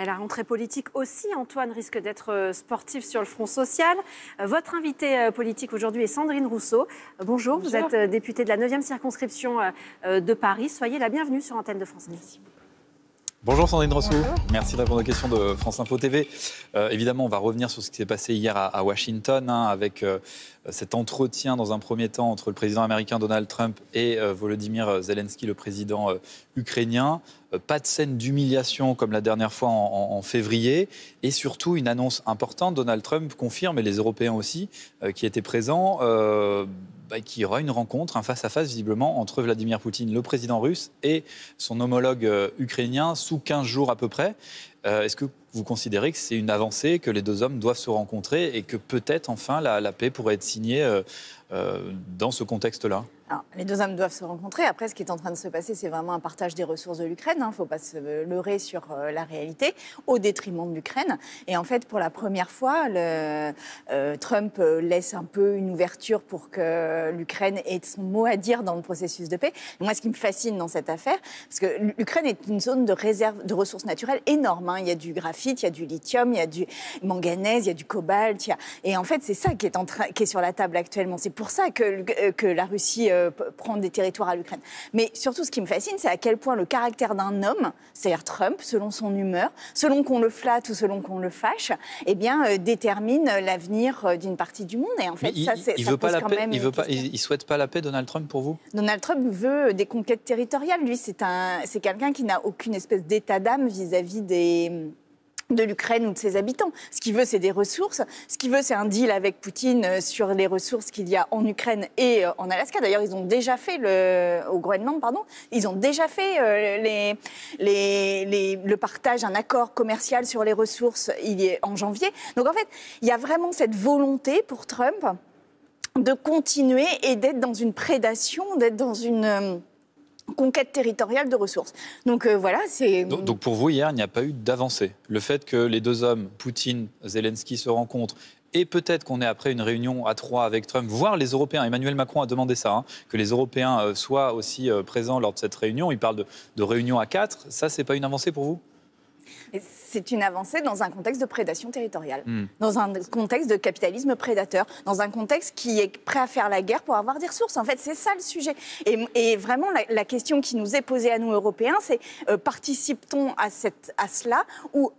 La rentrée politique aussi, Antoine, risque d'être sportive sur le front social. Votre invitée politique aujourd'hui est Sandrine Rousseau. Bonjour, vous êtes députée de la 9e circonscription de Paris. Soyez la bienvenue sur Antenne de France Info. Bonjour Sandrine Rousseau, merci de répondre aux questions de France Info TV. Évidemment, on va revenir sur ce qui s'est passé hier à Washington, avec cet entretien dans un premier temps entre le président américain Donald Trump et Volodymyr Zelensky, le président ukrainien. Pas de scène d'humiliation comme la dernière fois en février, et surtout une annonce importante. Donald Trump confirme, et les Européens aussi, qui étaient présents, qu'il y aura une rencontre, un face-à-face visiblement, entre Vladimir Poutine, le président russe, et son homologue ukrainien, sous 15 jours à peu près. Est-ce que vous considérez que c'est une avancée, que les deux hommes doivent se rencontrer et que peut-être enfin la paix pourrait être signée dans ce contexte-là ? Alors, les deux hommes doivent se rencontrer. Après, ce qui est en train de se passer, c'est vraiment un partage des ressources de l'Ukraine. Il ne faut pas se leurrer sur la réalité, au détriment de l'Ukraine. Et en fait, pour la première fois, Trump laisse un peu une ouverture pour que l'Ukraine ait son mot à dire dans le processus de paix. Et moi, ce qui me fascine dans cette affaire, parce que l'Ukraine est une zone de réserve de ressources naturelles énorme. Il y a du graphite, il y a du lithium, il y a du manganèse, il y a du cobalt. Et en fait, c'est ça qui est sur la table actuellement. C'est pour ça que la Russie prendre des territoires à l'Ukraine. Mais surtout, ce qui me fascine, c'est à quel point le caractère d'un homme, c'est-à-dire Trump, selon son humeur, selon qu'on le flatte ou selon qu'on le fâche, détermine l'avenir d'une partie du monde. Et en fait, il souhaite pas la paix, Donald Trump, pour vous ? Donald Trump veut des conquêtes territoriales. Lui, c'est quelqu'un qui n'a aucune espèce d'état d'âme vis-à-vis de l'Ukraine ou de ses habitants. Ce qu'il veut, c'est des ressources. Ce qu'il veut, c'est un deal avec Poutine sur les ressources qu'il y a en Ukraine et en Alaska. D'ailleurs, ils ont déjà fait au Groenland, ils ont déjà fait le partage, un accord commercial sur les ressources en janvier. Donc en fait, il y a vraiment cette volonté pour Trump de continuer et d'être dans une prédation, d'être dans une conquête territoriale de ressources. Donc voilà, c'est... Donc pour vous, hier, il n'y a pas eu d'avancée. Le fait que les deux hommes, Poutine, Zelensky, se rencontrent, et peut-être qu'on ait après une réunion à 3 avec Trump, voire les Européens, Emmanuel Macron a demandé ça, que les Européens soient aussi présents lors de cette réunion. Il parle de réunion à 4. Ça, c'est pas une avancée pour vous ? C'est une avancée dans un contexte de prédation territoriale, dans un contexte de capitalisme prédateur, dans un contexte qui est prêt à faire la guerre pour avoir des ressources. En fait, c'est ça le sujet. Et vraiment, la question qui nous est posée à nous, Européens, c'est participe-t-on à cela ou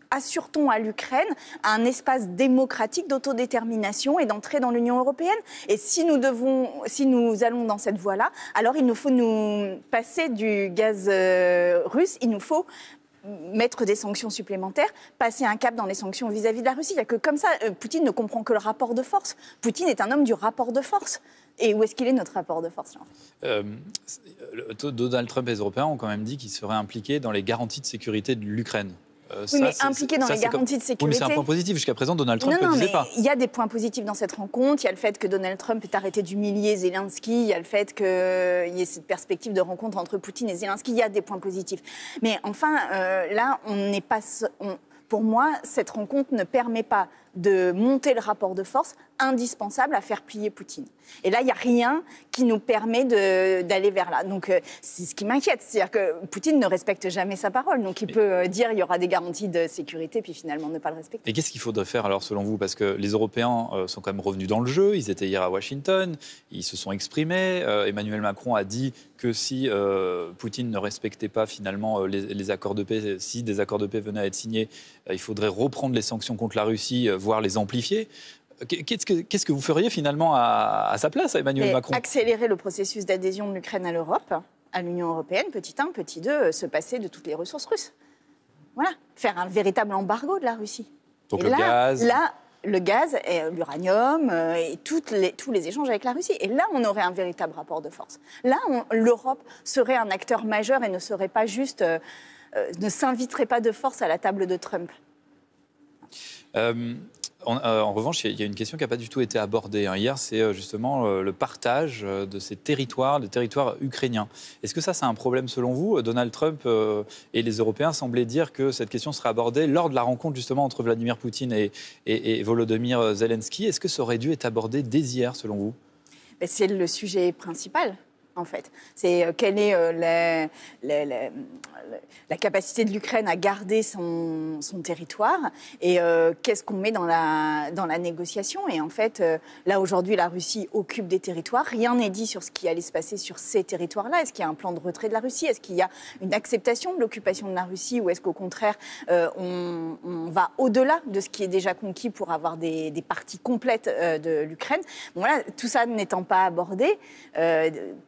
assure-t-on à l'Ukraine un espace démocratique d'autodétermination et d'entrée dans l'Union européenne ? Et si nous allons dans cette voie-là, alors il nous faut nous passer du gaz russe, il nous faut mettre des sanctions supplémentaires, passer un cap dans les sanctions vis-à-vis de la Russie. Il n'y a que comme ça, Poutine ne comprend que le rapport de force. Poutine est un homme du rapport de force. Et où est-ce qu'il est, notre rapport de force, là, en fait ? Donald Trump et les Européens ont quand même dit qu'ils seraient impliqués dans les garanties de sécurité de l'Ukraine. Oui, mais impliqué dans les garanties de sécurité... Oui, mais c'est un point positif. Jusqu'à présent, Donald Trump ne le disait pas. Il y a des points positifs dans cette rencontre. Il y a le fait que Donald Trump ait arrêté d'humilier Zelensky. Il y a le fait qu'il y ait cette perspective de rencontre entre Poutine et Zelensky. Il y a des points positifs. Mais enfin, là, on n'est pas... Pour moi, cette rencontre ne permet pas de monter le rapport de force indispensable à faire plier Poutine. Et là, il n'y a rien qui nous permet d'aller vers là. Donc, c'est ce qui m'inquiète. C'est-à-dire que Poutine ne respecte jamais sa parole. Donc, il peut dire qu'il y aura des garanties de sécurité, puis finalement ne pas le respecter. Et qu'est-ce qu'il faudrait faire, alors, selon vous ? Parce que les Européens sont quand même revenus dans le jeu. Ils étaient hier à Washington. Ils se sont exprimés. Emmanuel Macron a dit que si Poutine ne respectait pas, finalement, les accords de paix, si des accords de paix venaient à être signés, il faudrait reprendre les sanctions contre la Russie, voire les amplifier. Qu'est-ce que vous feriez finalement à sa place, à Emmanuel Macron ? Accélérer le processus d'adhésion de l'Ukraine à l'Europe, à l'Union européenne, petit 1, petit 2, se passer de toutes les ressources russes. Voilà, faire un véritable embargo de la Russie. Donc le gaz le gaz, et l'uranium et tous les échanges avec la Russie. Et là, on aurait un véritable rapport de force. Là, l'Europe serait un acteur majeur et ne serait pas juste... ne s'inviterait pas de force à la table de Trump. En revanche, il y a une question qui n'a pas du tout été abordée. Hier, c'est justement le partage de ces territoires, des territoires ukrainiens. Est-ce que ça, c'est un problème selon vous ? Donald Trump et les Européens semblaient dire que cette question serait abordée lors de la rencontre justement entre Vladimir Poutine et Volodymyr Zelensky. Est-ce que ça aurait dû être abordé dès hier, selon vous ? C'est le sujet principal. en fait. C'est quelle est la capacité de l'Ukraine à garder son territoire et qu'est-ce qu'on met dans la négociation. Et en fait, là, aujourd'hui, la Russie occupe des territoires. Rien n'est dit sur ce qui allait se passer sur ces territoires-là. Est-ce qu'il y a un plan de retrait de la Russie? Est-ce qu'il y a une acceptation de l'occupation de la Russie? Ou est-ce qu'au contraire, on va au-delà de ce qui est déjà conquis pour avoir des parties complètes de l'Ukraine? Bon, voilà, tout ça n'étant pas abordé,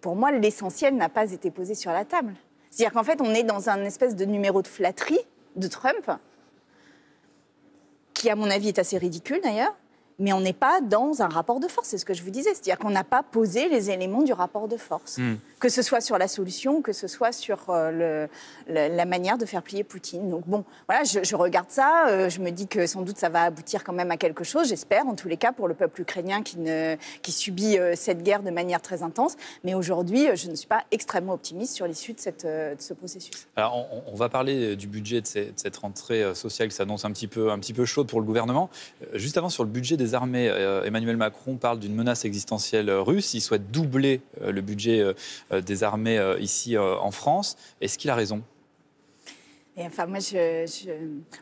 pour moi, l'essentiel n'a pas été posé sur la table. C'est-à-dire qu'en fait, on est dans un espèce de numéro de flatterie de Trump, qui, à mon avis, est assez ridicule d'ailleurs, mais on n'est pas dans un rapport de force, c'est ce que je vous disais. C'est-à-dire qu'on n'a pas posé les éléments du rapport de force, que ce soit sur la solution, que ce soit sur la manière de faire plier Poutine. Donc bon, voilà, je regarde ça, je me dis que sans doute ça va aboutir quand même à quelque chose, j'espère, en tous les cas, pour le peuple ukrainien qui subit cette guerre de manière très intense. Mais aujourd'hui, je ne suis pas extrêmement optimiste sur l'issue de ce processus. Alors, on va parler du budget de cette rentrée sociale qui s'annonce un petit peu chaude pour le gouvernement. Juste avant, sur le budget des armées, Emmanuel Macron parle d'une menace existentielle russe. Il souhaite doubler le budget des armées ici en France. Est-ce qu'il a raison ? Et enfin, moi,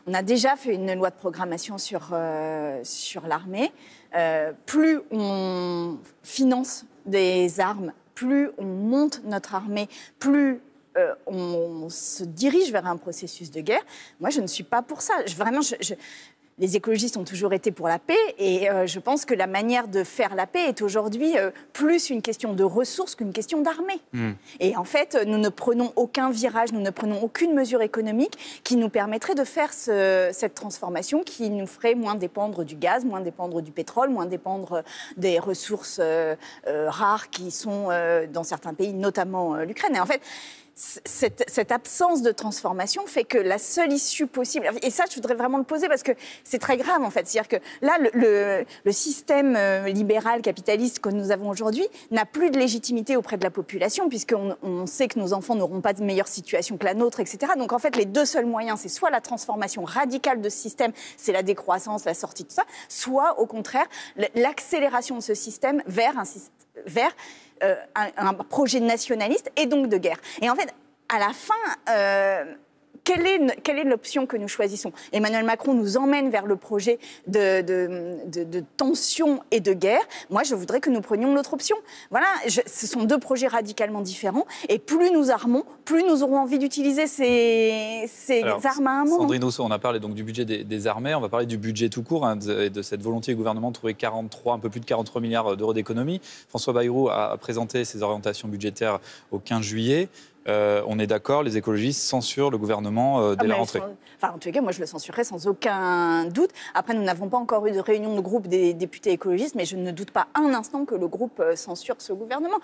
on a déjà fait une loi de programmation sur l'armée. Plus on finance des armes, plus on monte notre armée, plus on se dirige vers un processus de guerre. Moi, je ne suis pas pour ça. Les écologistes ont toujours été pour la paix et je pense que la manière de faire la paix est aujourd'hui plus une question de ressources qu'une question d'armée. Et en fait, nous ne prenons aucun virage, nous ne prenons aucune mesure économique qui nous permettrait de faire cette transformation qui nous ferait moins dépendre du gaz, moins dépendre du pétrole, moins dépendre des ressources rares qui sont dans certains pays, notamment l'Ukraine. Et en fait, cette absence de transformation fait que la seule issue possible, et ça je voudrais vraiment le poser parce que c'est très grave en fait, c'est-à-dire que là le système libéral capitaliste que nous avons aujourd'hui n'a plus de légitimité auprès de la population puisqu'on sait que nos enfants n'auront pas de meilleure situation que la nôtre, etc. Donc en fait les deux seuls moyens, c'est soit la transformation radicale de ce système, c'est la décroissance, la sortie de ça, soit au contraire l'accélération de ce système vers un projet nationaliste et donc de guerre. Et en fait, à la fin, quelle est l'option que nous choisissons? Emmanuel Macron nous emmène vers le projet de tension et de guerre. Moi, je voudrais que nous prenions l'autre option. Voilà, ce sont deux projets radicalement différents. Et plus nous armons, plus nous aurons envie d'utiliser ces armes à un moment. Sandrine Rousseau, on a parlé donc du budget des armées. On va parler du budget tout court, et de cette volonté du gouvernement de trouver un peu plus de 43 milliards d'euros d'économies. François Bayrou a présenté ses orientations budgétaires au 15 juillet. On est d'accord, les écologistes censurent le gouvernement dès la rentrée. En tous les cas, moi je le censurerais sans aucun doute. Après, nous n'avons pas encore eu de réunion de groupe des députés écologistes, mais je ne doute pas un instant que le groupe censure ce gouvernement.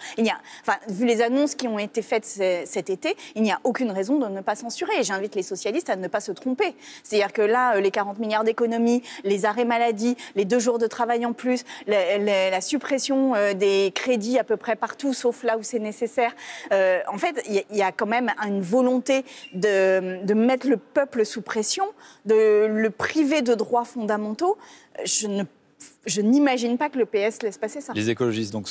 Vu les annonces qui ont été faites cet été, il n'y a aucune raison de ne pas censurer. Et j'invite les socialistes à ne pas se tromper. C'est-à-dire que là, les 40 milliards d'économies, les arrêts maladie, les 2 jours de travail en plus, la suppression des crédits à peu près partout, sauf là où c'est nécessaire. En fait, il y a quand même une volonté de mettre le peuple sous pression, de le priver de droits fondamentaux. Je n'imagine pas que le PS laisse passer ça. Les écologistes donc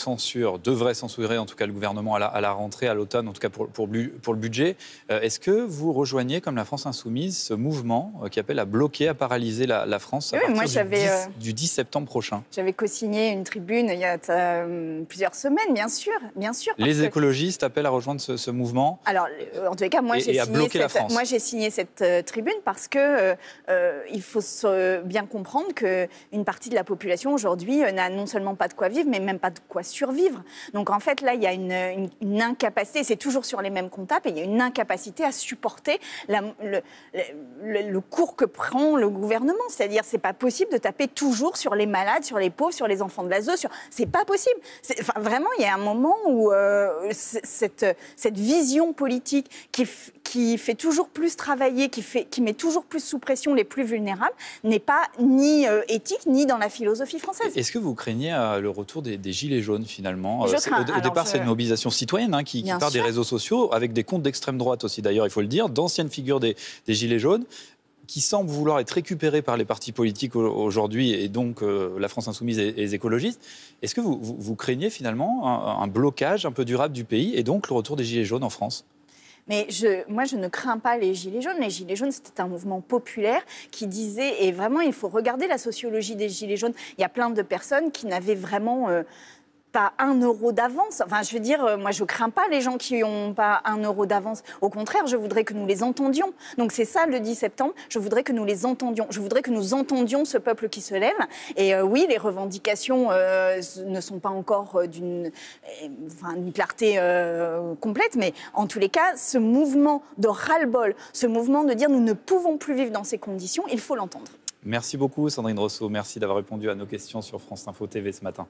devraient censurer en tout cas le gouvernement à la rentrée, à l'automne, en tout cas pour le budget. Est-ce que vous rejoignez, comme la France Insoumise, ce mouvement qui appelle à bloquer, à paralyser la France à partir du 10 septembre prochain? J'avais co-signé une tribune il y a plusieurs semaines, bien sûr. Les écologistes appellent à rejoindre ce mouvement. Alors, en tous les cas, moi j'ai signé cette tribune parce que il faut bien comprendre qu'une partie de la population aujourd'hui n'a non seulement pas de quoi vivre, mais même pas de quoi survivre. Donc en fait, là, il y a une incapacité, c'est toujours sur les mêmes comptables, et il y a une incapacité à supporter le cours que prend le gouvernement. C'est-à-dire, c'est pas possible de taper toujours sur les malades, sur les pauvres, sur les enfants de l'ASE. C'est pas possible. Vraiment, il y a un moment où cette vision politique qui fait toujours plus travailler, qui met toujours plus sous pression les plus vulnérables, n'est pas ni éthique, ni dans la philosophie française. Est-ce que vous craignez le retour des gilets jaunes, finalement? Au départ, c'est une mobilisation citoyenne qui part des réseaux sociaux, avec des comptes d'extrême droite aussi, d'ailleurs, il faut le dire, d'anciennes figures des gilets jaunes. qui semble vouloir être récupéré par les partis politiques aujourd'hui, et donc la France Insoumise et les écologistes. Est-ce que vous craignez finalement un blocage un peu durable du pays et donc le retour des Gilets jaunes en France ? Mais moi, je ne crains pas les Gilets jaunes. Les Gilets jaunes, c'était un mouvement populaire qui disait, et vraiment, il faut regarder la sociologie des Gilets jaunes. Il y a plein de personnes qui n'avaient vraiment pas 1 euro d'avance. Enfin, je veux dire, moi, je crains pas les gens qui n'ont pas 1 euro d'avance. Au contraire, je voudrais que nous les entendions. Donc, c'est ça, le 10 septembre. Je voudrais que nous les entendions. Je voudrais que nous entendions ce peuple qui se lève. Et oui, les revendications ne sont pas encore d'une clarté complète. Mais en tous les cas, ce mouvement de ras-le-bol, ce mouvement de dire nous ne pouvons plus vivre dans ces conditions, il faut l'entendre. Merci beaucoup, Sandrine Rosso. Merci d'avoir répondu à nos questions sur France Info TV ce matin.